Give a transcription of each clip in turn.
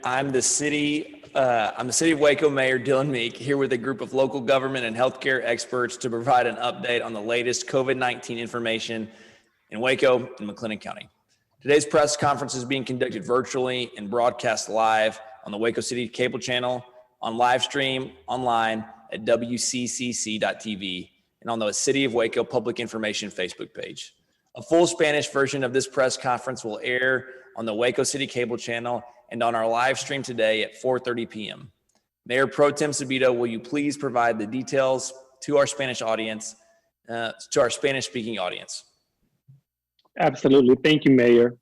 I'm the city of Waco Mayor Dylan Meek, here with a group of local government and healthcare experts to provide an update on the latest COVID-19 information in Waco and McLennan County. Today's press conference is being conducted virtually and broadcast live on the Waco City cable channel, on live stream, online at WCCC.tv, and on the City of Waco Public Information Facebook page. A full Spanish version of this press conference will air on the Waco City cable channel and on our live stream today at 4:30 p.m. Mayor Pro Tem Sabito, will you please provide the details to our Spanish audience, to our Spanish-speaking audience? Absolutely. Thank you, Mayor.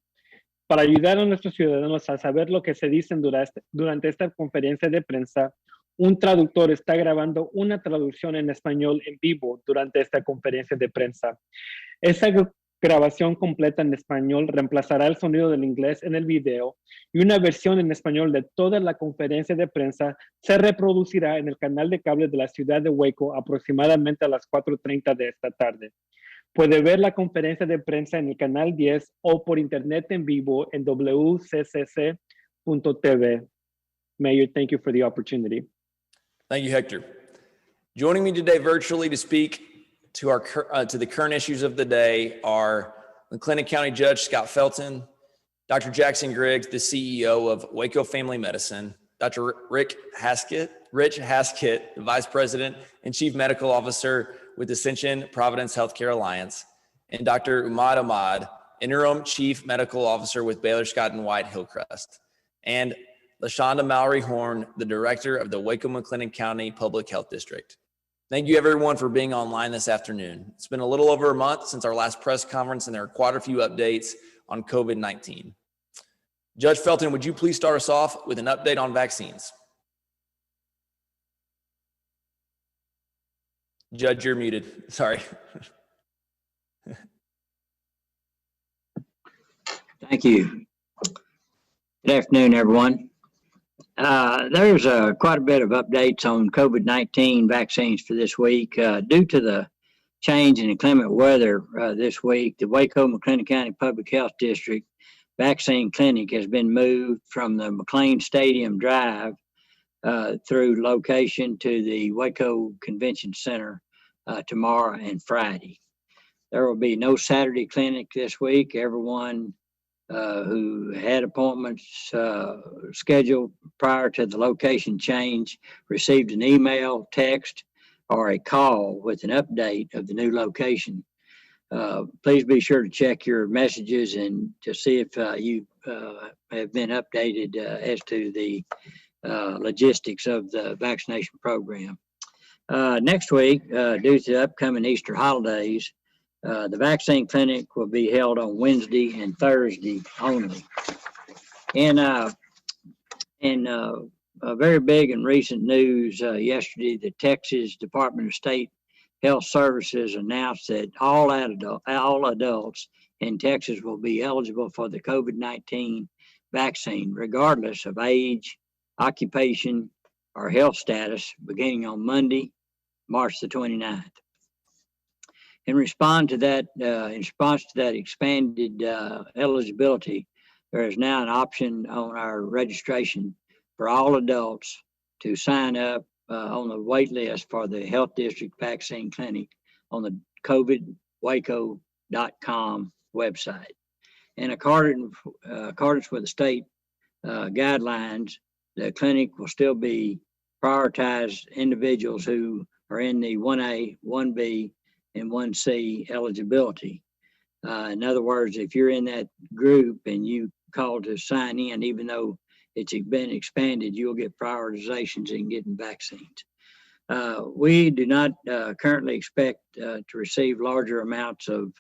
Para ayudar a nuestros ciudadanos a saber lo que se dicen durante esta conferencia de prensa, un traductor está grabando una traducción en español en vivo durante esta conferencia de prensa. Esta grabación completa en español reemplazará el sonido del inglés en el video y una versión en español de toda la conferencia de prensa se reproducirá en el canal de cable de la ciudad de Waco aproximadamente a las 4:30 de esta tarde. Puede ver la conferencia de prensa en el canal 10 o por internet en vivo en wccc.tv. Mayor, thank you for the opportunity. Thank you, Hector. Joining me today virtually to speak to the current issues of the day are McLennan County Judge Scott Felton, Dr. Jackson Griggs, the CEO of Waco Family Medicine, Dr. Rich Haskett, the Vice President and Chief Medical Officer with Ascension Providence Healthcare Alliance, and Dr. Umad Ahmad, Interim Chief Medical Officer with Baylor Scott & White Hillcrest, and LaShonda Mallory Horn, the Director of the Waco McLennan County Public Health District. Thank you everyone for being online this afternoon. It's been a little over a month since our last press conference, and there are quite a few updates on COVID-19. Judge Felton, would you please start us off with an update on vaccines? Judge, you're muted. Sorry. Thank you. Good afternoon, everyone. There's quite a bit of updates on COVID-19 vaccines for this week. Due to the change in inclement weather this week, the Waco McLennan County Public Health District vaccine clinic has been moved from the McLean Stadium Drive through location to the Waco Convention Center tomorrow and Friday. There will be no Saturday clinic this week. Everyone who had appointments scheduled prior to the location change received an email, text, or a call with an update of the new location. Please be sure to check your messages and to see if you have been updated as to the logistics of the vaccination program. Next week, due to the upcoming Easter holidays, the vaccine clinic will be held on Wednesday and Thursday only. In very big and recent news yesterday, the Texas Department of State Health Services announced that all adults in Texas will be eligible for the COVID-19 vaccine, regardless of age, occupation, or health status, beginning on Monday, March the 29th. In response to that expanded eligibility, there is now an option on our registration for all adults to sign up on the wait list for the Health District Vaccine Clinic on the covidwaco.com website. In accordance with the state guidelines, the clinic will still be prioritized individuals who are in the 1A, 1B, and 1C eligibility. In other words, if you're in that group and you call to sign in, even though it's been expanded, you'll get prioritizations in getting vaccines. We do not currently expect to receive larger amounts of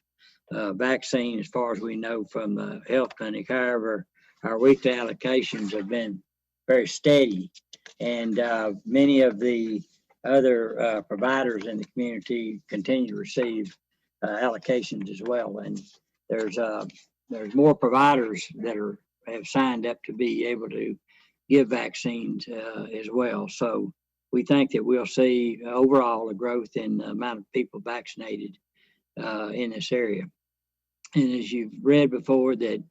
vaccine as far as we know from the health clinic. However, our weekly allocations have been very steady, and many of the other providers in the community continue to receive allocations as well. And there's more providers that have signed up to be able to give vaccines as well. So we think that we'll see overall a growth in the amount of people vaccinated in this area. And as you've read before, that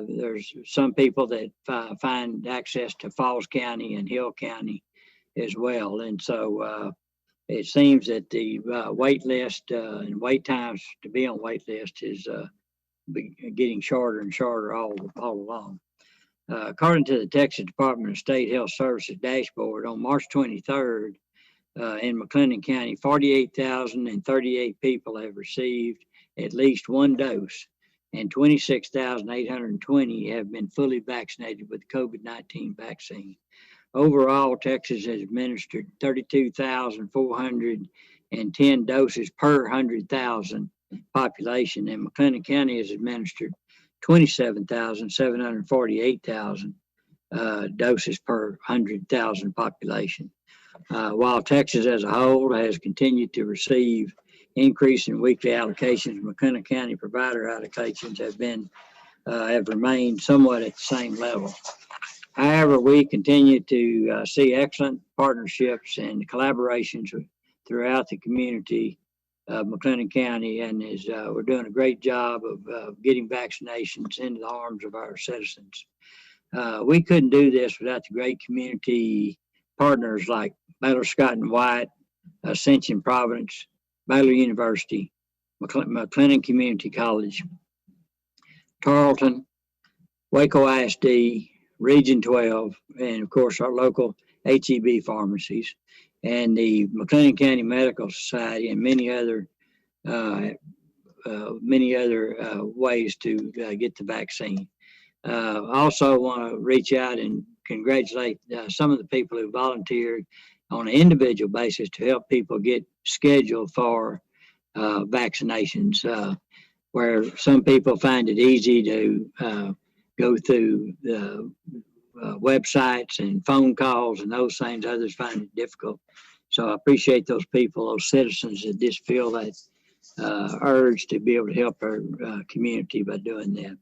There's some people that find access to Falls County and Hill County as well. And so it seems that the wait list and wait times to be on wait list is getting shorter and shorter all along. According to the Texas Department of State Health Services dashboard, on March 23rd, in McLennan County, 48,038 people have received at least one dose, and 26,820 have been fully vaccinated with the COVID-19 vaccine. Overall, Texas has administered 32,410 doses per 100,000 population, and McLennan County has administered 27,748 doses per 100,000 population. While Texas as a whole has continued to receive increase in weekly allocations, McLennan County provider allocations have remained somewhat at the same level. However, we continue to see excellent partnerships and collaborations throughout the community of McLennan County, and we're doing a great job of getting vaccinations into the arms of our citizens. We couldn't do this without the great community partners like Baylor Scott and White, Ascension Providence, Baylor University, McLennan Community College, Tarleton, Waco ISD, Region 12, and of course our local HEB pharmacies, and the McLennan County Medical Society, and many other ways to get the vaccine. Also want to reach out and congratulate some of the people who volunteered on an individual basis to help people get scheduled for vaccinations, where some people find it easy to go through the websites and phone calls and those things. Others find it difficult. So I appreciate those people, those citizens that just feel that urge to be able to help our community by doing that.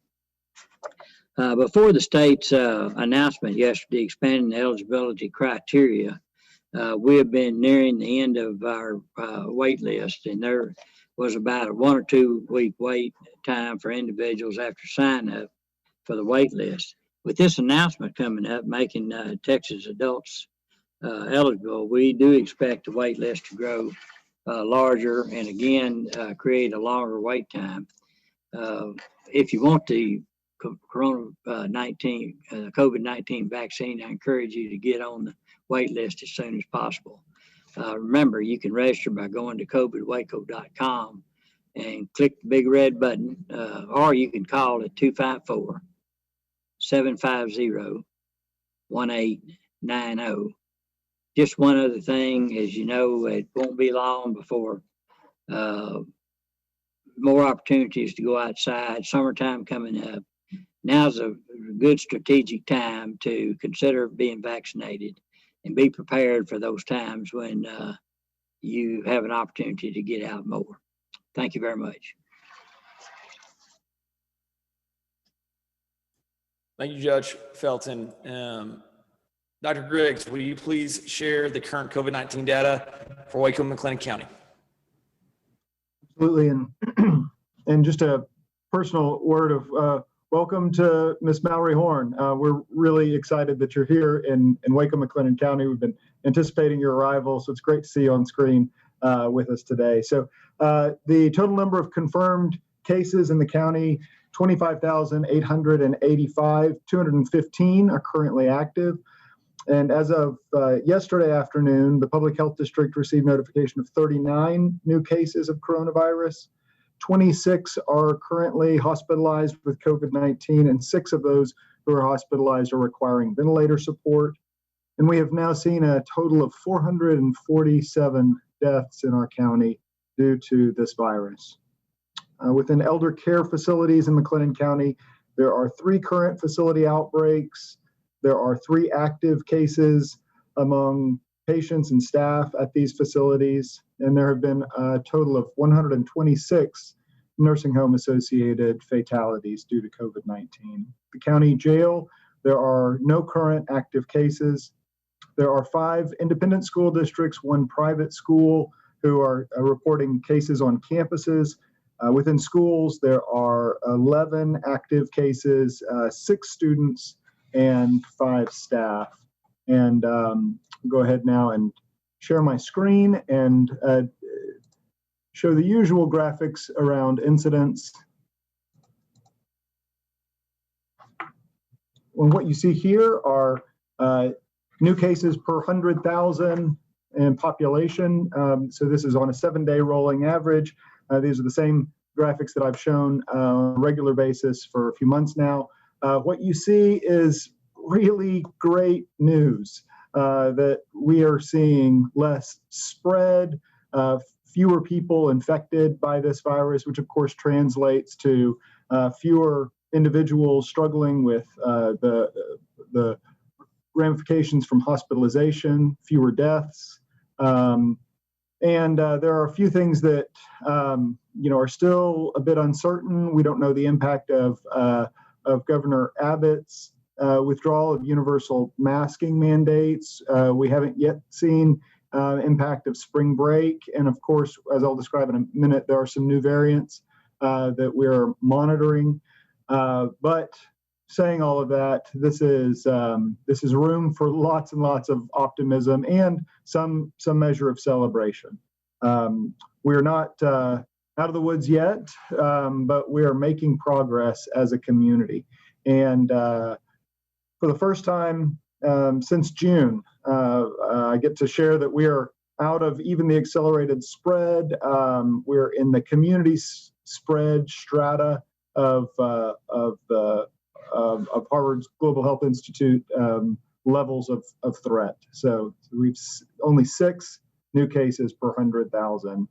Before the state's announcement yesterday expanding the eligibility criteria, we have been nearing the end of our wait list, and there was about a 1 or 2 week wait time for individuals after sign up for the wait list. With this announcement coming up, making Texas adults eligible, we do expect the wait list to grow larger and again create a longer wait time. If you want the COVID-19 vaccine, I encourage you to get on the wait list as soon as possible. Remember, you can register by going to covidwaco.com and click the big red button, or you can call at 254-750-1890. Just one other thing, as you know, it won't be long before more opportunities to go outside. Summertime coming up. Now's a good strategic time to consider being vaccinated and be prepared for those times when you have an opportunity to get out more. Thank you very much. Thank you, Judge Felton. Dr. Griggs, will you please share the current COVID-19 data for Waco and McLennan County? Absolutely, and just a personal word of welcome to Miss Mallory Horn. We're really excited that you're here in Waco, McLennan County. We've been anticipating your arrival, so it's great to see you on screen with us today. So the total number of confirmed cases in the county, 25,885, 215 are currently active. And as of yesterday afternoon, the Public Health District received notification of 39 new cases of coronavirus. 26 are currently hospitalized with COVID-19, and 6 of those who are hospitalized are requiring ventilator support. And we have now seen a total of 447 deaths in our county due to this virus. Within elder care facilities in McLennan County, there are 3 current facility outbreaks. There are 3 active cases among patients and staff at these facilities, and there have been a total of 126 nursing home associated fatalities due to COVID-19. The county jail, there are no current active cases. There are 5 independent school districts, 1 private school, who are reporting cases on campuses. Within schools, there are 11 active cases, 6 students, and 5 staff. And go ahead now and share my screen and show the usual graphics around incidents. And what you see here are new cases per 100,000 in population. So this is on a 7-day rolling average. These are the same graphics that I've shown on a regular basis for a few months now. What you see is really great news that we are seeing less spread, fewer people infected by this virus, which of course translates to fewer individuals struggling with the ramifications from hospitalization, fewer deaths. And there are a few things that are still a bit uncertain. We don't know the impact of Governor Abbott's withdrawal of universal masking mandates. We haven't yet seen impact of spring break. And of course, as I'll describe in a minute, there are some new variants that we're monitoring. But saying all of that, this is room for lots and lots of optimism and some measure of celebration. We're not out of the woods yet, but we are making progress as a community. And for the first time since June, I get to share that we are out of even the accelerated spread. We're in the community spread strata of Harvard's Global Health Institute levels of threat. So we've only 6 new cases per 100,000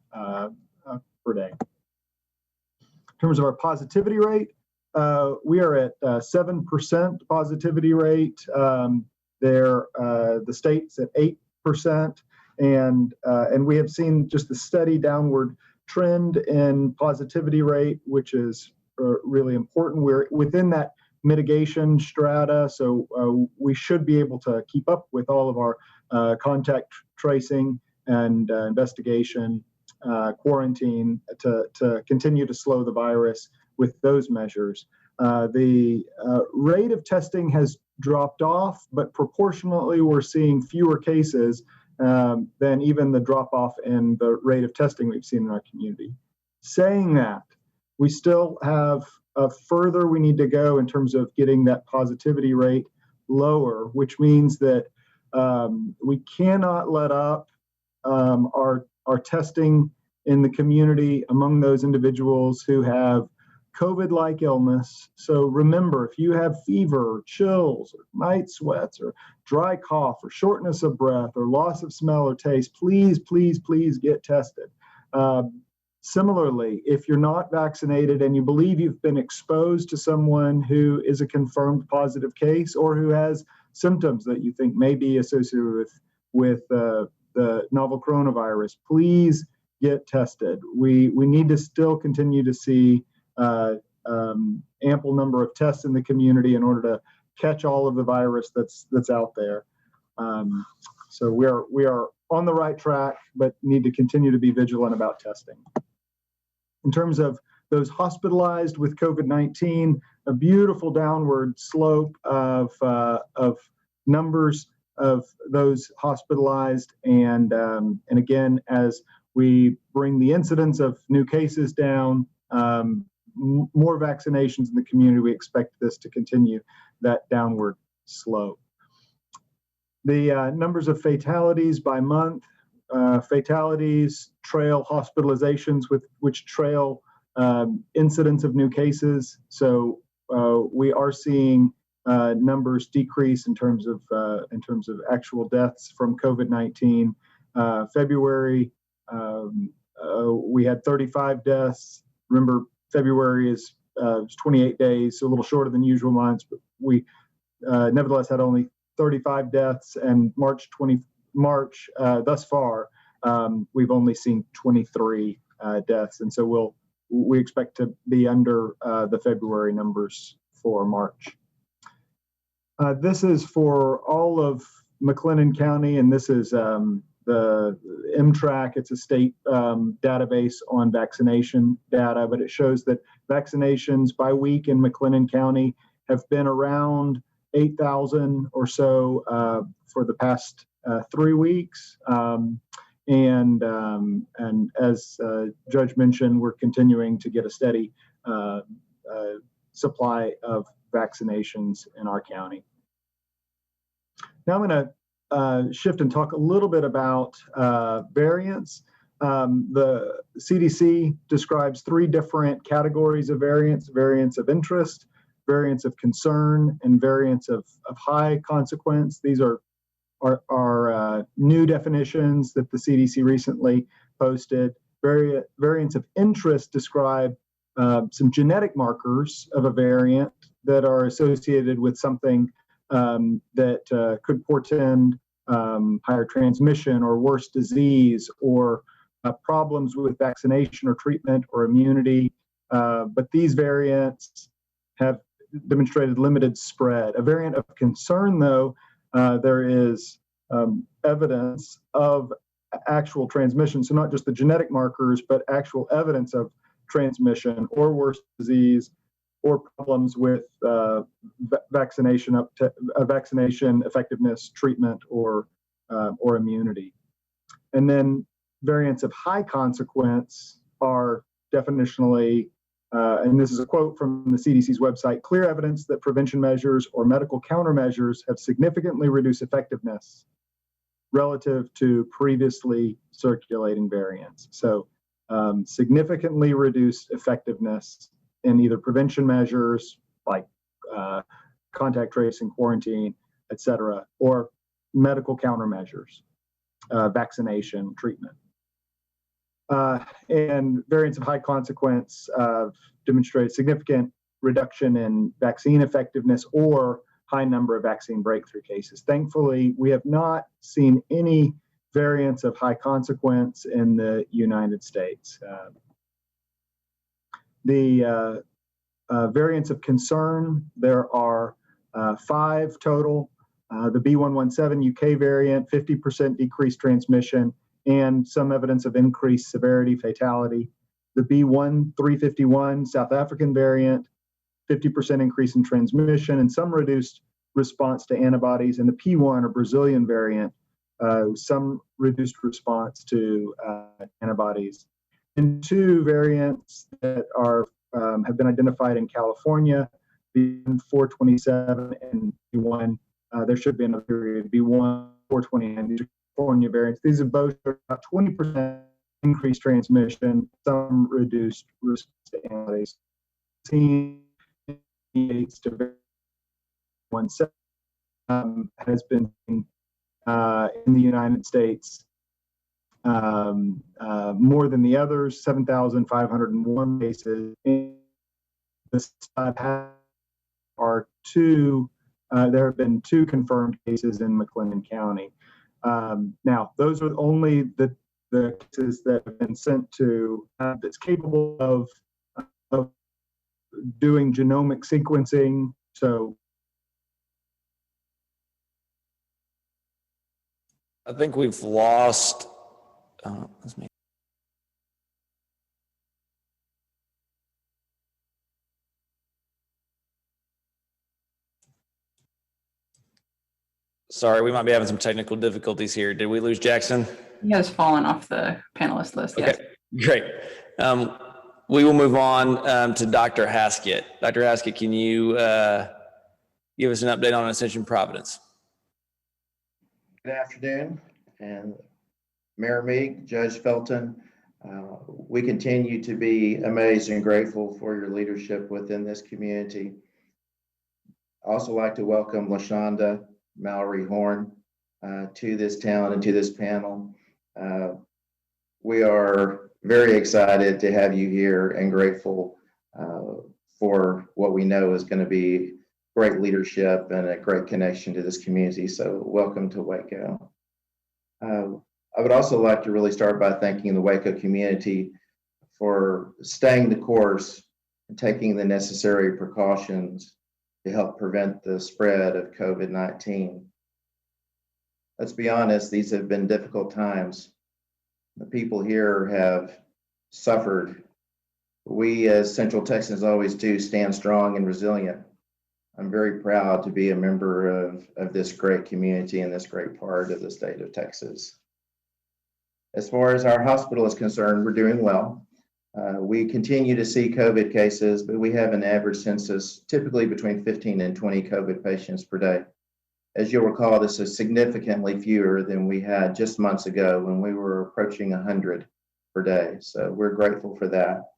per day. In terms of our positivity rate, we are at 7% positivity rate. The state's at 8%, and we have seen just a steady downward trend in positivity rate, which is really important. We're within that mitigation strata, so we should be able to keep up with all of our contact tracing and investigation, quarantine to continue to slow the virus with those measures. The rate of testing has dropped off, but proportionately we're seeing fewer cases than even the drop-off in the rate of testing we've seen in our community. Saying that, we still have further we need to go in terms of getting that positivity rate lower, which means that we cannot let up our testing in the community among those individuals who have COVID-like illness. So remember, if you have fever, or chills, or night sweats, or dry cough, or shortness of breath, or loss of smell or taste, please, please, please get tested. Similarly, if you're not vaccinated and you believe you've been exposed to someone who is a confirmed positive case or who has symptoms that you think may be associated with the novel coronavirus, please get tested. We need to still continue to see ample number of tests in the community in order to catch all of the virus that's out there. So we are on the right track, but need to continue to be vigilant about testing. In terms of those hospitalized with COVID-19, a beautiful downward slope of numbers of those hospitalized, and again, as we bring the incidence of new cases down, more vaccinations in the community, we expect this to continue that downward slope. The numbers of fatalities by month, fatalities trail hospitalizations, which trail incidence of new cases. So we are seeing numbers decrease in terms of actual deaths from COVID-19. February, we had 35 deaths. Remember, February is 28 days, so a little shorter than usual months, but we nevertheless had only 35 deaths, and March thus far, we've only seen 23 deaths, and so we expect to be under the February numbers for March. This is for all of McLennan County, and this is the MTRAC. It's a state database on vaccination data, but it shows that vaccinations by week in McLennan County have been around 8,000 or so for the past 3 weeks. And as Judge mentioned, we're continuing to get a steady supply of vaccinations in our county. Now I'm going to shift and talk a little bit about variants. The CDC describes 3 different categories of variants: variants of interest, variants of concern, and variants of high consequence. These are new definitions that the CDC recently posted. Variants of interest describe some genetic markers of a variant that are associated with something that could portend higher transmission or worse disease or problems with vaccination or treatment or immunity. But these variants have demonstrated limited spread. A variant of concern, though, there is evidence of actual transmission. So not just the genetic markers, but actual evidence of transmission or worse disease or problems with vaccination effectiveness, treatment, or immunity. And then variants of high consequence are definitionally, and this is a quote from the CDC's website, clear evidence that prevention measures or medical countermeasures have significantly reduced effectiveness relative to previously circulating variants. So significantly reduced effectiveness in either prevention measures like contact tracing, quarantine, et cetera, or medical countermeasures, vaccination, treatment. And variants of high consequence demonstrate significant reduction in vaccine effectiveness or high number of vaccine breakthrough cases. Thankfully, we have not seen any variants of high consequence in the United States. The variants of concern, there are 5 total. The B117 UK variant, 50% decreased transmission and some evidence of increased severity, fatality. The B1351 South African variant, 50% increase in transmission and some reduced response to antibodies. And the P1 or Brazilian variant, some reduced response to antibodies. And 2 variants that are have been identified in California, B427 and B1. There should be another period, B1, 429, these are California variants. These have both about 20% increased transmission, some reduced response to antibodies. Seen to 17 has been in the United States more than the others, 7,501 cases. In this are 2. There have been 2 confirmed cases in McLennan County. Now, those are only the cases that have been sent to that's capable of doing genomic sequencing. So I think we've lost. Let's make. Sorry, we might be having some technical difficulties here. Did we lose Jackson? He has fallen off the panelist list. Okay, yes. Great. We will move on to Dr. Haskett. Dr. Haskett, can you give us an update on Ascension Providence? Good afternoon, and Mayor Meek, Judge Felton, we continue to be amazed and grateful for your leadership within this community. I also like to welcome LaShonda Mallory Horn to this town and to this panel. We are very excited to have you here and grateful for what we know is going to be great leadership and a great connection to this community. So welcome to Waco. I would also like to really start by thanking the Waco community for staying the course and taking the necessary precautions to help prevent the spread of COVID-19. let's be honest, these have been difficult times. The people here have suffered. We as Central Texans always do stand strong and resilient. I'm very proud to be a member of this great community and this great part of the state of Texas. As far as our hospital is concerned, we're doing well. We continue to see COVID cases, but we have an average census typically between 15 and 20 COVID patients per day. As you'll recall, this is significantly fewer than we had just months ago when we were approaching 100 per day. So we're grateful for that.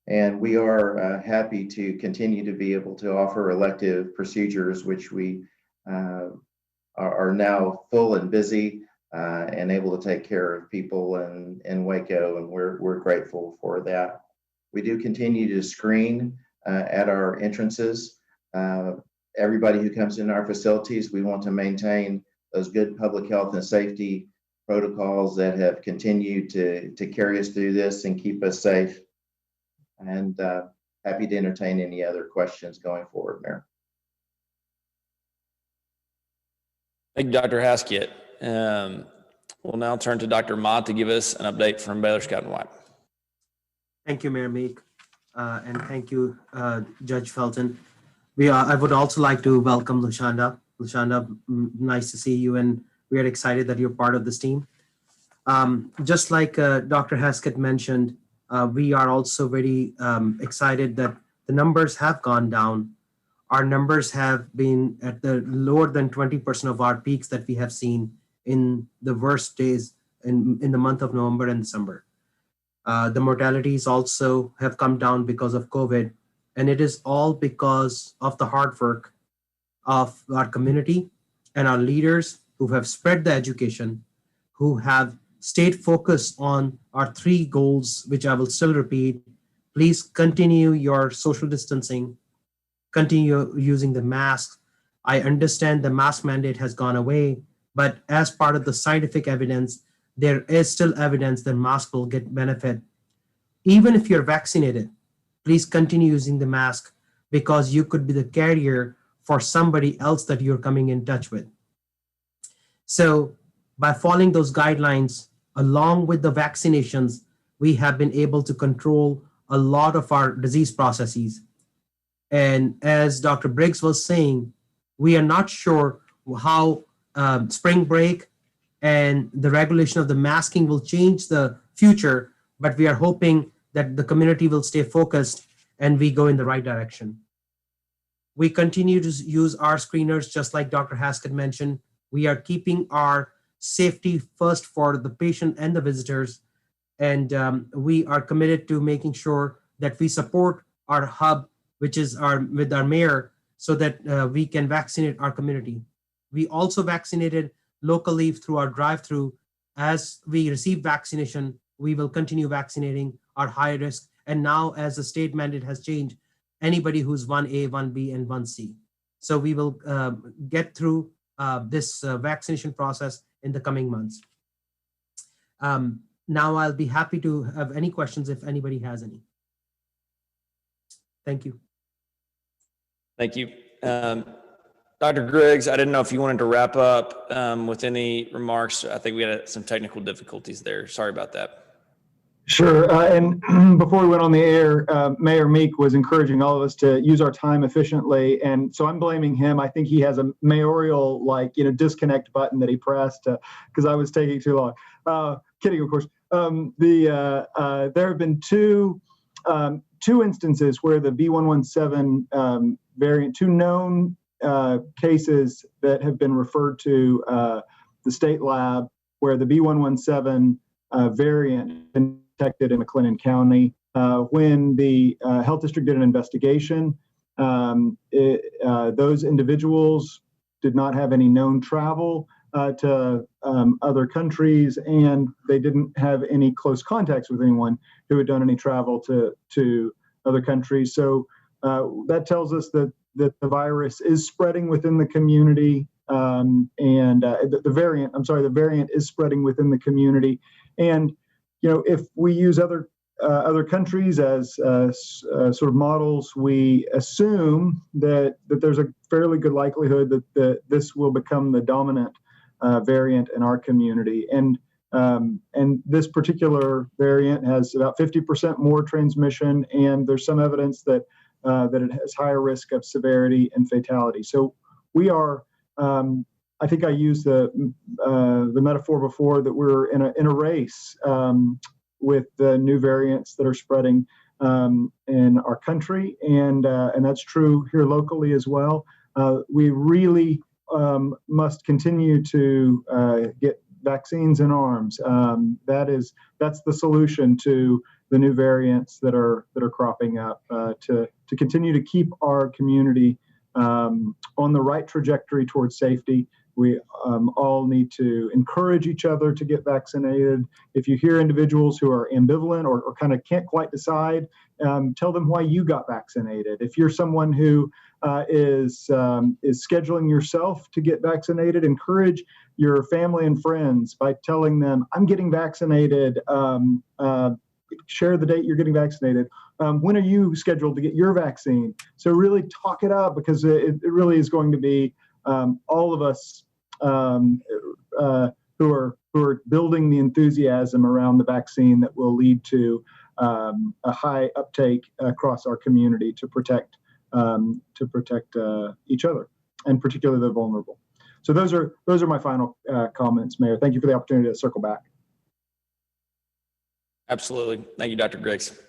And we are happy to continue to be able to offer elective procedures, which we are now full and busy and able to take care of people in Waco, and we're grateful for that. We do continue to screen at our entrances. Everybody who comes in our facilities, we want to maintain those good public health and safety protocols that have continued to carry us through this and keep us safe. And happy to entertain any other questions going forward, Mayor. Thank you, Dr. Haskett. We'll now turn to Dr. Mott to give us an update from Baylor Scott and White. Thank you, Mayor Meek, and thank you, Judge Felton. I would also like to welcome LaShonda. LaShonda, nice to see you, and we are excited that you're part of this team. Just like Dr. Haskett mentioned, we are also very excited that the numbers have gone down. Our numbers have been at the lower than 20% of our peaks that we have seen in the worst days in the month of November and December. The mortalities also have come down because of COVID, and it is all because of the hard work of our community and our leaders who have spread the education, who have stayed focused on our 3 goals, which I will still repeat. Please continue your social distancing, continue using the mask. I understand the mask mandate has gone away, but as part of the scientific evidence, there is still evidence that mask will get benefit. Even if you're vaccinated, please continue using the mask because you could be the carrier for somebody else that you're coming in touch with. So by following those guidelines, along with the vaccinations, we have been able to control a lot of our disease processes. And as Dr. Briggs was saying, we are not sure how spring break and the regulation of the masking will change the future, but we are hoping that the community will stay focused and we go in the right direction. We continue to use our screeners, just like Dr. Haskett mentioned. We are keeping our safety first for the patient and the visitors. And we are committed to making sure that we support our hub, which is with our mayor, so that we can vaccinate our community. We also vaccinated locally through our drive-through. As we receive vaccination, we will continue vaccinating our high risk. And now as the state mandate has changed, anybody who's 1A, 1B, and 1C. So we will get through this vaccination process in the coming months. Now I'll be happy to have any questions if anybody has any. Thank you. Thank you. Dr. Griggs, I didn't know if you wanted to wrap up with any remarks. I think we had some technical difficulties there. Sorry about that. Sure. And before we went on the air, Mayor Meek was encouraging all of us to use our time efficiently. And so I'm blaming him. I think he has a mayoral, disconnect button that he pressed because I was taking too long. Kidding, of course. There have been two instances where the B117 variant, 2 known cases that have been referred to the state lab where the B117 variant been detected in McLennan County. When the health district did an investigation, those individuals did not have any known travel to other countries, and they didn't have any close contacts with anyone who had done any travel to other countries. So that tells us that the virus is spreading within the community, and the variant is spreading within the community. And if we use other countries as sort of models, we assume that there's a fairly good likelihood that this will become the dominant variant in our community. And this particular variant has about 50% more transmission, and there's some evidence that it has higher risk of severity and fatality. So we are, I think I used the metaphor before that we're in a race with the new variants that are spreading in our country, and that's true here locally as well. We really must continue to get vaccines in arms. That's the solution to the new variants that are cropping up, to continue to keep our community on the right trajectory towards safety. We all need to encourage each other to get vaccinated. If you hear individuals who are ambivalent or kind of can't quite decide, tell them why you got vaccinated. If you're someone who is scheduling yourself to get vaccinated, encourage your family and friends by telling them, I'm getting vaccinated. Share the date you're getting vaccinated. When are you scheduled to get your vaccine? So really talk it up, because it really is going to be all of us who are building the enthusiasm around the vaccine that will lead to a high uptake across our community to protect each other, and particularly the vulnerable. So those are my final comments, Mayor. Thank you for the opportunity to circle back. Absolutely. Thank you, Dr. Griggs.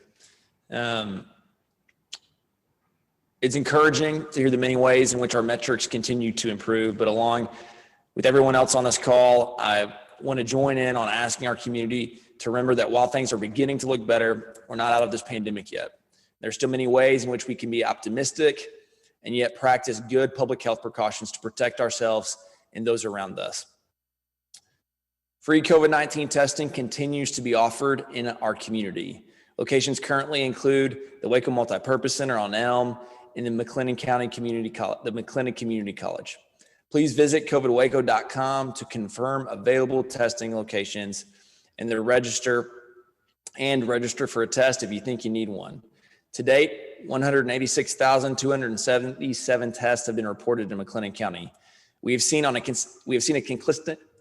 It's encouraging to hear the many ways in which our metrics continue to improve, but along with everyone else on this call, I want to join in on asking our community to remember that while things are beginning to look better, we're not out of this pandemic yet. There's still many ways in which we can be optimistic and yet practice good public health precautions to protect ourselves and those around us. Free COVID-19 testing continues to be offered in our community. Locations currently include the Waco Multipurpose Center on Elm and the McLennan Community College. Please visit covidwaco.com to confirm available testing locations and register for a test if you think you need one. To date, 186,277 tests have been reported in McLennan County. We have seen a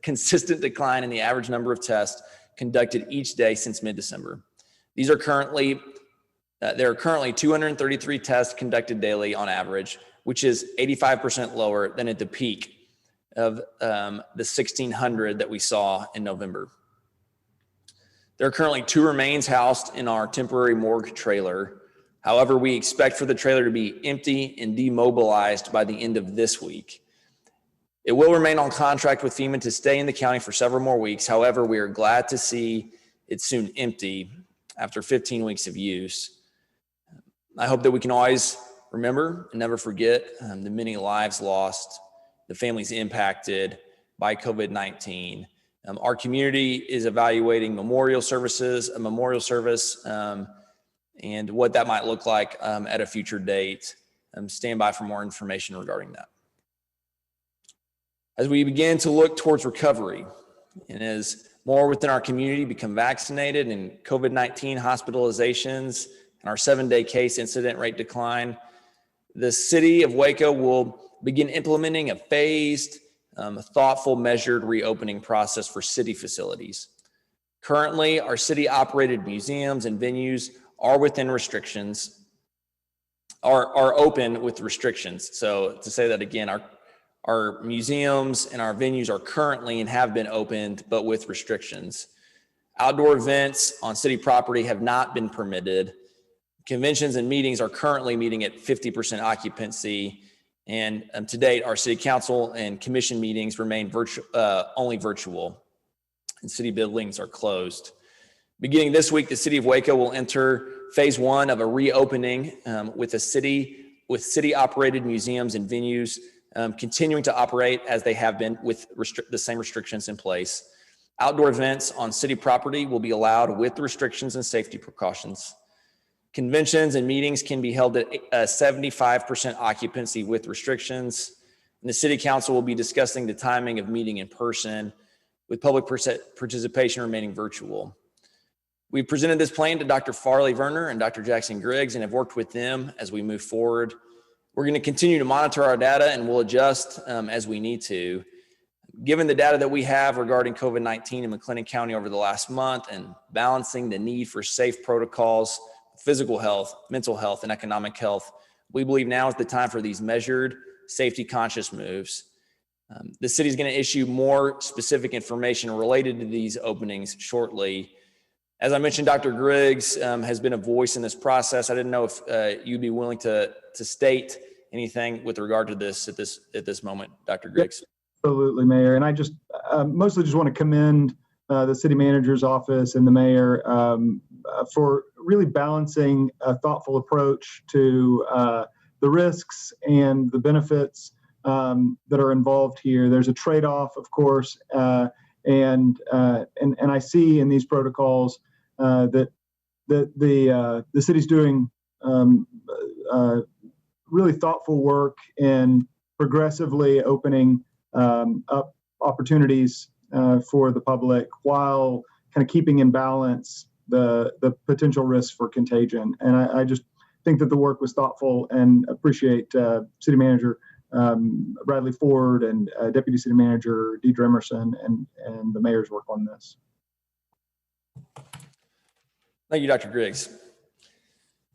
consistent decline in the average number of tests conducted each day since mid-December. There are currently 233 tests conducted daily on average, which is 85% lower than at the peak of the 1,600 that we saw in November. There are currently 2 remains housed in our temporary morgue trailer. However, we expect for the trailer to be empty and demobilized by the end of this week. It will remain on contract with FEMA to stay in the county for several more weeks. However, we are glad to see it soon empty after 15 weeks of use. I hope that we can always remember and never forget the many lives lost, the families impacted by COVID-19. Our community is evaluating a memorial service, and what that might look like at a future date. Stand by for more information regarding that. As we begin to look towards recovery, and as more within our community become vaccinated and COVID-19 hospitalizations and our 7-day case incident rate decline, the city of Waco will begin implementing a phased, thoughtful, measured reopening process for city facilities. Currently, our city-operated museums and venues are within restrictions, are open with restrictions. So to say that again, our museums and our venues are currently and have been opened, but with restrictions. Outdoor events on city property have not been permitted. Conventions and meetings are currently meeting at 50% occupancy. And to date, our city council and commission meetings remain only virtual, and city buildings are closed. Beginning this week, the city of Waco will enter phase 1 of a reopening with city-operated museums and venues continuing to operate as they have been with the same restrictions in place. Outdoor events on city property will be allowed with restrictions and safety precautions. Conventions and meetings can be held at 75% occupancy with restrictions. And the city council will be discussing the timing of meeting in person, with public participation remaining virtual. We presented this plan to Dr. Farley Verner and Dr. Jackson Griggs and have worked with them as we move forward. We're going to continue to monitor our data and we'll adjust as we need to. Given the data that we have regarding COVID-19 in McLennan County over the last month and balancing the need for safe protocols, physical health, mental health, and economic health, we believe now is the time for these measured, safety-conscious moves. The city is going to issue more specific information related to these openings shortly. As I mentioned, Dr. Griggs has been a voice in this process. I didn't know if you'd be willing to state anything with regard to this at this moment, Dr. Griggs. Absolutely, Mayor. And I just mostly just want to commend the city manager's office and the mayor for really balancing a thoughtful approach to the risks and the benefits that are involved here. There's a trade-off, of course, and I see in these protocols that the city's doing really thoughtful work in progressively opening up opportunities for the public while kind of keeping in balance the potential risks for contagion. And I just think that the work was thoughtful and appreciate City Manager Bradley Ford and Deputy City Manager Deidre Emerson and the mayor's work on this. Thank you, Dr. Griggs.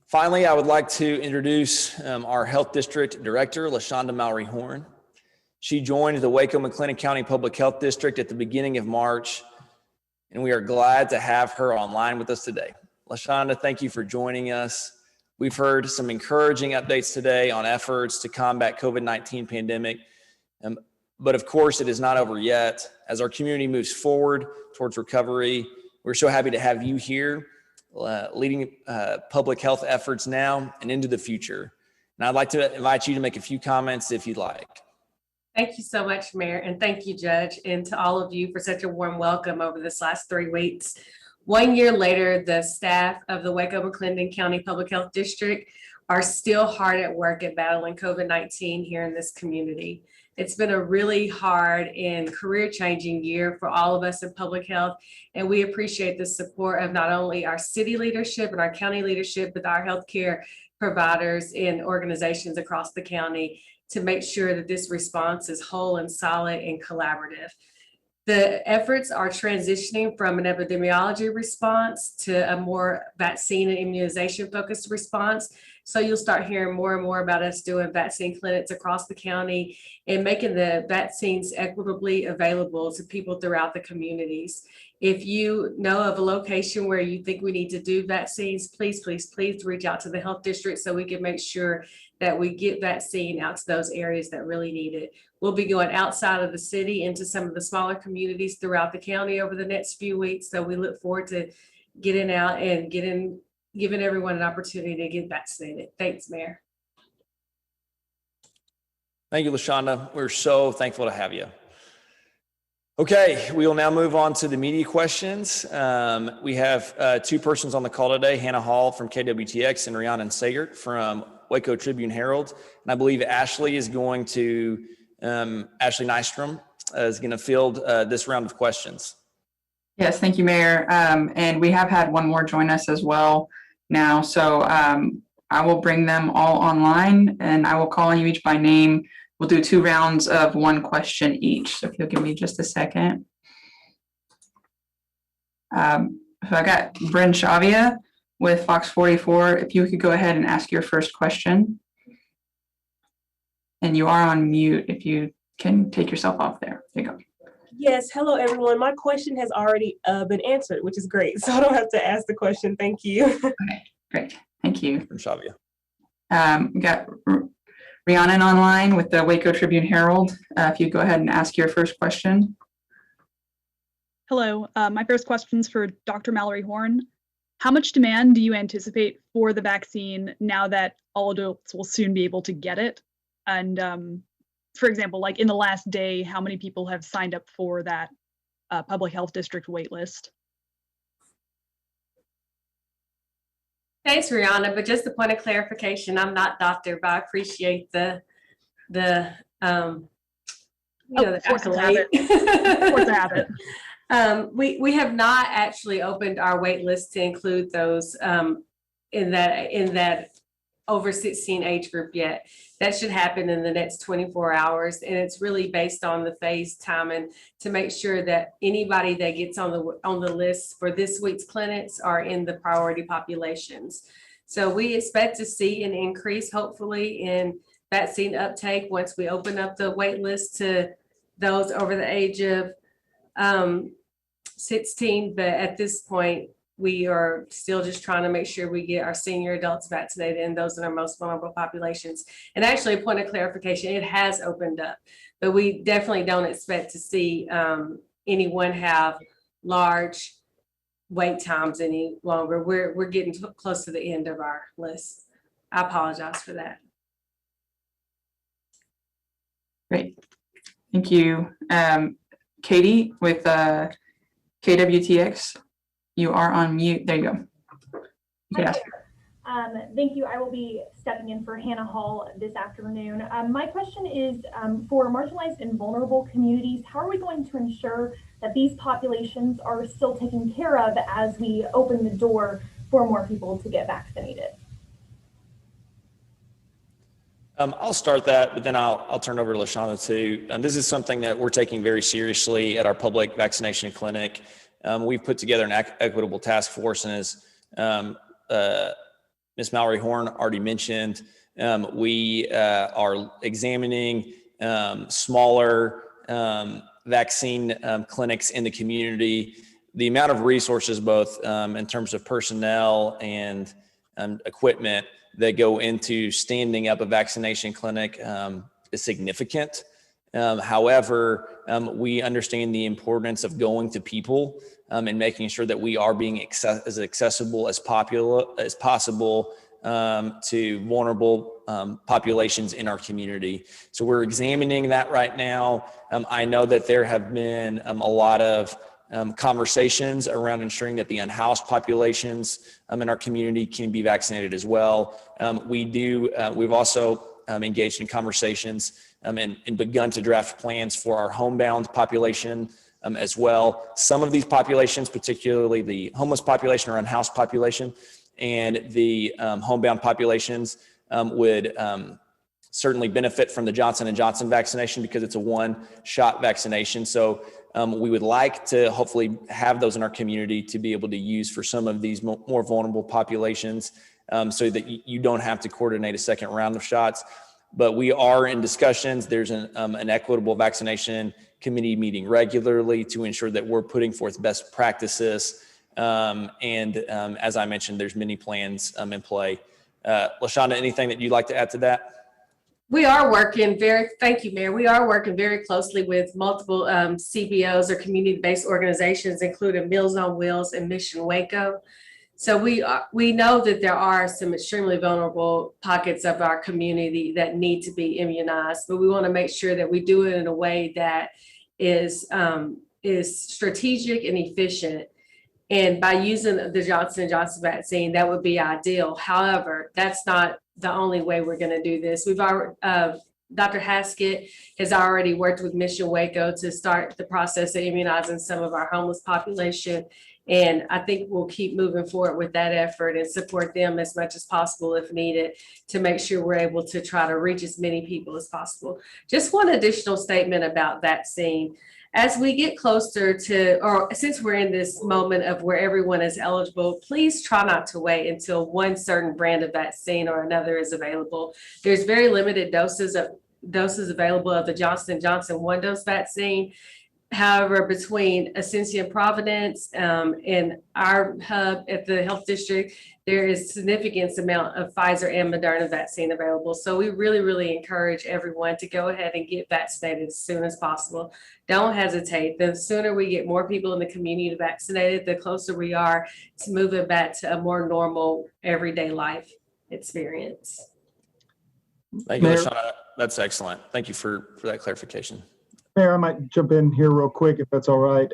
Finally, I would like to introduce our Health District Director, LaShonda Mallory Horn. She joined the Waco McLennan County Public Health District at the beginning of March, and we are glad to have her online with us today. LaShonda, thank you for joining us. We've heard some encouraging updates today on efforts to combat COVID-19 pandemic, but of course it is not over yet. As our community moves forward towards recovery, we're so happy to have you here leading public health efforts now and into the future. And I'd like to invite you to make a few comments if you'd like. Thank you so much, Mayor, and thank you, Judge, and to all of you for such a warm welcome over this last 3 weeks. 1 year later, the staff of the Waco McLennan County Public Health District are still hard at work at battling COVID-19 here in this community. It's been a really hard and career-changing year for all of us in public health, and we appreciate the support of not only our city leadership and our county leadership, but our healthcare providers and organizations across the county to make sure that this response is whole and solid and collaborative. The efforts are transitioning from an epidemiology response to a more vaccine and immunization focused response. So you'll start hearing more and more about us doing vaccine clinics across the county and making the vaccines equitably available to people throughout the communities. If you know of a location where you think we need to do vaccines, please, please, please reach out to the health district so we can make sure that we get vaccine out to those areas that really need it. We'll be going outside of the city into some of the smaller communities throughout the county over the next few weeks. So we look forward to getting out and giving everyone an opportunity to get vaccinated. Thanks, Mayor. Thank you, LaShonda. We're so thankful to have you. Okay, we will now move on to the media questions. We have 2 persons on the call today, Hannah Hall from KWTX and Rhiannon Sagert from Waco Tribune Herald. And I believe Ashley is going to, Ashley Nystrom is going to field this round of questions. Yes, thank you, Mayor. And we have had one more join us as well now. So I will bring them all online and I will call on you each by name. We'll do 2 rounds of 1 question each. So if you'll give me just a second. So I got Bryn Shavia with Fox 44. If you could go ahead and ask your first question. And you are on mute if you can take yourself off there. There you go. Yes, hello everyone. My question has already been answered, which is great. So I don't have to ask the question. Thank you. Okay, great. Thank you. From Shavia. We got Rhiannon online with the Waco Tribune Herald. If you go ahead and ask your first question. Hello, my first question is for Dr. Mallory Horn. How much demand do you anticipate for the vaccine now that all adults will soon be able to get it? And for example, like in the last day, how many people have signed up for that public health district waitlist? Thanks, Rihanna, but just a point of clarification, I'm not doctor, but I appreciate the Force of habit. Force of habit. We have not actually opened our wait list to include those in that over 16 age group yet. That should happen in the next 24 hours. And it's really based on the phase timing to make sure that anybody that gets on the list for this week's clinics are in the priority populations. So we expect to see an increase, hopefully, in vaccine uptake once we open up the wait list to those over the age of 16. But at this point, we are still just trying to make sure we get our senior adults vaccinated and those in our most vulnerable populations. And actually, a point of clarification, it has opened up, but we definitely don't expect to see anyone have large wait times any longer. We're getting close to the end of our list. I apologize for that. Great. Thank you. Katie with KWTX, you are on mute. There you go. Yeah. Thank you. I will be stepping in for Hannah Hall this afternoon. My question is for marginalized and vulnerable communities, how are we going to ensure that these populations are still taken care of as we open the door for more people to get vaccinated? I'll start that, but then I'll turn it over to LaShonda too. This is something that we're taking very seriously at our public vaccination clinic. We've put together an equitable task force, and as Ms. Mallory Horn already mentioned, we are examining smaller vaccine clinics in the community. The amount of resources, both in terms of personnel and equipment, that go into standing up a vaccination clinic is significant. However, we understand the importance of going to people and making sure that we are being as accessible as possible to vulnerable populations in our community. So we're examining that right now. I know that there have been a lot of conversations around ensuring that the unhoused populations in our community can be vaccinated as well. We've also engaged in conversations and begun to draft plans for our homebound population as well. Some of these populations, particularly the homeless population or unhoused population, and the homebound populations would certainly benefit from the Johnson & Johnson vaccination because it's a one-shot vaccination. So we would like to hopefully have those in our community to be able to use for some of these more vulnerable populations so that you don't have to coordinate a second round of shots. But we are in discussions. There's an equitable vaccination committee meeting regularly to ensure that we're putting forth best practices. As I mentioned, there's many plans in play. LaShonda, anything that you'd like to add to that? We are working thank you, Mayor. We are working very closely with multiple CBOs or community-based organizations, including Meals on Wheels and Mission Waco. So we know that there are some extremely vulnerable pockets of our community that need to be immunized, but we want to make sure that we do it in a way that is strategic and efficient. And by using the Johnson & Johnson vaccine, that would be ideal. However, that's not the only way we're going to do this. We've already, Dr. Haskett has already worked with Mission Waco to start the process of immunizing some of our homeless population. And I think we'll keep moving forward with that effort and support them as much as possible if needed to make sure we're able to try to reach as many people as possible. Just one additional statement about vaccine. As we get closer to, or since we're in this moment of where everyone is eligible, please try not to wait until one certain brand of vaccine or another is available. There's very limited doses available of the Johnson & Johnson one-dose vaccine. However, between Ascension Providence and our hub at the health district, there is significant amount of Pfizer and Moderna vaccine available. So we really, really encourage everyone to go ahead and get vaccinated as soon as possible. Don't hesitate. The sooner we get more people in the community vaccinated, the closer we are to moving back to a more normal everyday life experience. Thank you, LaShonda. That's excellent. Thank you for that clarification. Mayor, I might jump in here real quick if that's all right.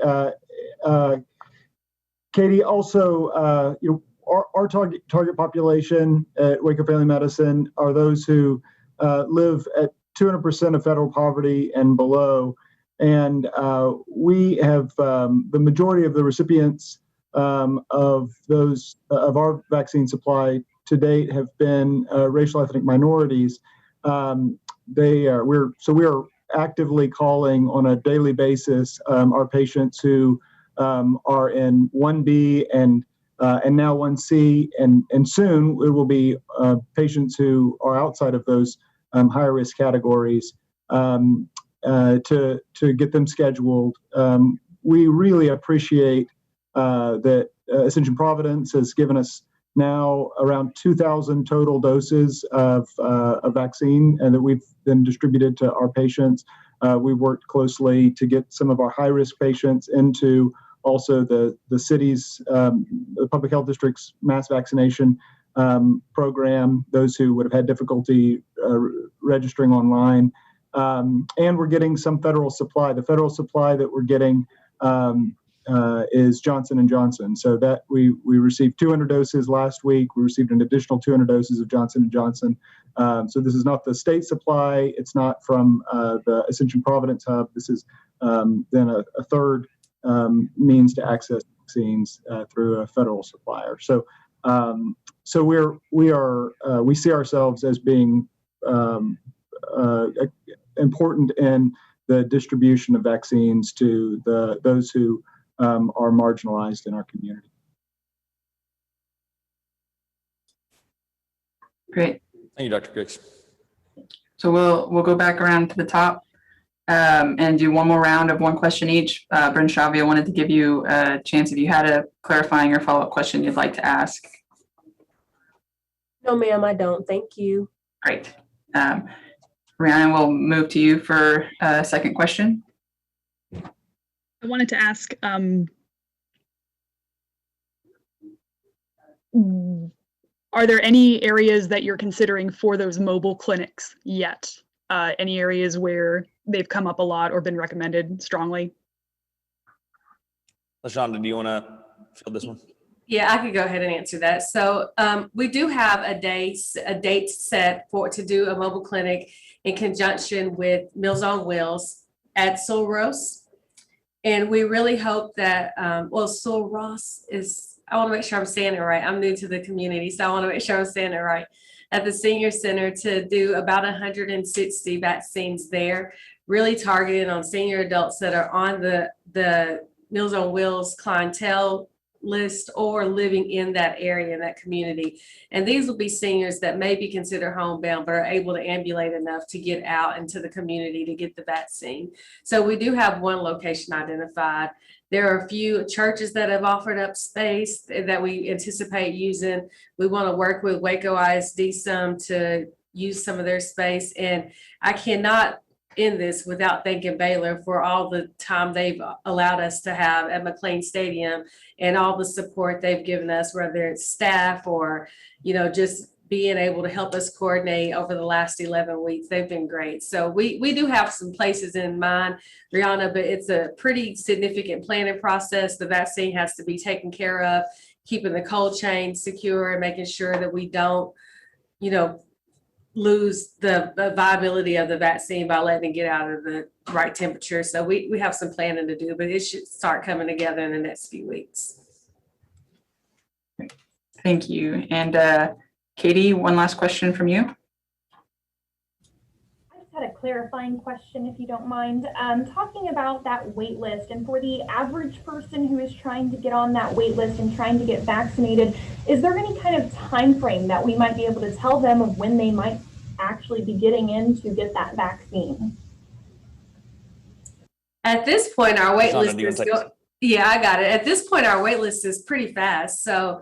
Katie, also, our target population at Waco Family Medicine are those who live at 200% of federal poverty and below. And we have the majority of the recipients of our vaccine supply to date have been racial ethnic minorities. We are actively calling on a daily basis our patients who are in 1B and now 1C, and soon it will be patients who are outside of those higher risk categories to get them scheduled. We really appreciate that Ascension Providence has given us now around 2,000 total doses of a vaccine and that we've then distributed to our patients. We've worked closely to get some of our high-risk patients into also the city's, the public health district's mass vaccination program, those who would have had difficulty registering online. And we're getting some federal supply. The federal supply that we're getting is Johnson & Johnson. So that we received 200 doses last week. We received an additional 200 doses of Johnson & Johnson. So this is not the state supply. It's not from the Ascension Providence Hub. This is then a third means to access vaccines through a federal supplier. So we see ourselves as being important in the distribution of vaccines to those who are marginalized in our community. Great. Thank you, Dr. Griggs. So we'll go back around to the top and do one more round of one question each. Bryn Shavia, I wanted to give you a chance if you had a clarifying or follow-up question you'd like to ask. No, ma'am, I don't. Thank you. Great. Rhiannon, we'll move to you for a second question. I wanted to ask, are there any areas that you're considering for those mobile clinics yet? Any areas where they've come up a lot or been recommended strongly? LaShonda, do you want to fill this one? Yeah, I could go ahead and answer that. So we do have a date set to do a mobile clinic in conjunction with Meals on Wheels at Sul Ross. And we really hope that, Sul Ross is, I want to make sure I'm saying it right. I'm new to the community, so I want to make sure I'm saying it right. At the senior center to do about 160 vaccines there, really targeted on senior adults that are on the Meals on Wheels clientele list or living in that area, in that community. And these will be seniors that may be considered homebound, but are able to ambulate enough to get out into the community to get the vaccine. So we do have one location identified. There are a few churches that have offered up space that we anticipate using. We want to work with Waco ISD some to use some of their space. And I cannot end this without thanking Baylor for all the time they've allowed us to have at McLean Stadium and all the support they've given us, whether it's staff or, just being able to help us coordinate over the last 11 weeks. They've been great. So we do have some places in mind, Rihanna, but it's a pretty significant planning process. The vaccine has to be taken care of, keeping the cold chain secure and making sure that we don't, lose the viability of the vaccine by letting it get out of the right temperature. So we have some planning to do, but it should start coming together in the next few weeks. Thank you. And Katie, one last question from you. I just had a clarifying question, if you don't mind. Talking about that wait list, and for the average person who is trying to get on that wait list and trying to get vaccinated, is there any kind of time frame that we might be able to tell them of when they might actually be getting in to get that vaccine? At this point, our wait list is I got it. At this point, our wait list is pretty fast. So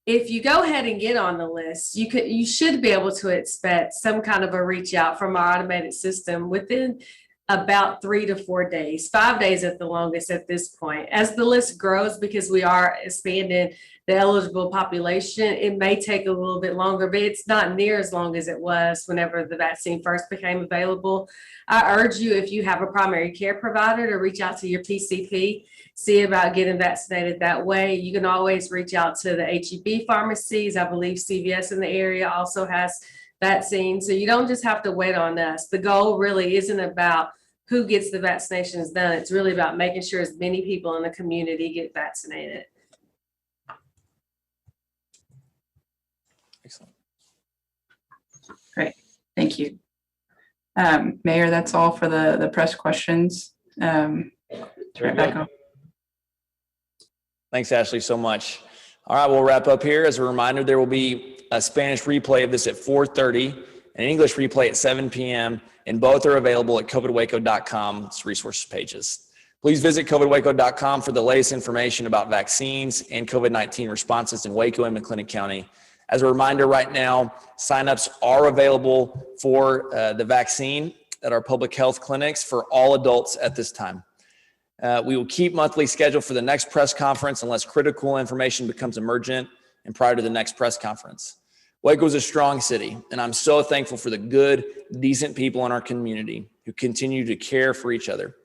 if you go ahead and get on the list, you should be able to expect some kind of a reach out from our automated system within about 3 to 4 days, 5 days at the longest at this point. As the list grows, because we are expanding the eligible population, it may take a little bit longer, but it's not near as long as it was whenever the vaccine first became available. I urge you, if you have a primary care provider, to reach out to your PCP, see about getting vaccinated that way. You can always reach out to the HEB pharmacies. I believe CVS in the area also has vaccines. So you don't just have to wait on us. The goal really isn't about who gets the vaccinations done. It's really about making sure as many people in the community get vaccinated. Excellent. Thank you. Mayor, that's all for the press questions. Rebecca. Thanks, Ashley, so much. All right, we'll wrap up here. As a reminder, there will be a Spanish replay of this at 4:30 and an English replay at 7 p.m. And both are available at covidwaco.com's resources pages. Please visit covidwaco.com for the latest information about vaccines and COVID-19 responses in Waco and McLennan County. As a reminder, right now, signups are available for the vaccine at our public health clinics for all adults at this time. We will keep monthly schedule for the next press conference unless critical information becomes emergent and prior to the next press conference. Waco is a strong city, and I'm so thankful for the good, decent people in our community who continue to care for each other.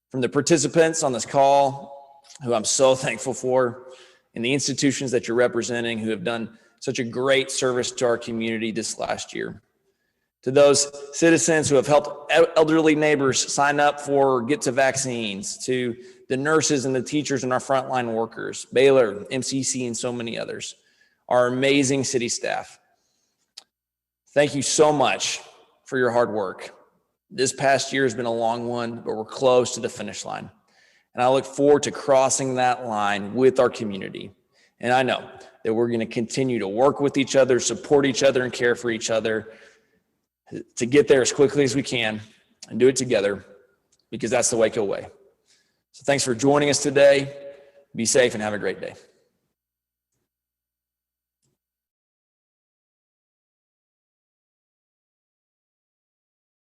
From the participants on this call, who I'm so thankful for, and the institutions that you're representing who have done such a great service to our community this last year. To those citizens who have helped elderly neighbors sign up for Get to Vaccines, to the nurses and the teachers and our frontline workers, Baylor, MCC, and so many others, our amazing city staff. Thank you so much for your hard work. This past year has been a long one, but we're close to the finish line. And I look forward to crossing that line with our community. And I know that we're going to continue to work with each other, support each other, and care for each other to get there as quickly as we can and do it together, because that's the Waco way. So thanks for joining us today. Be safe and have a great day.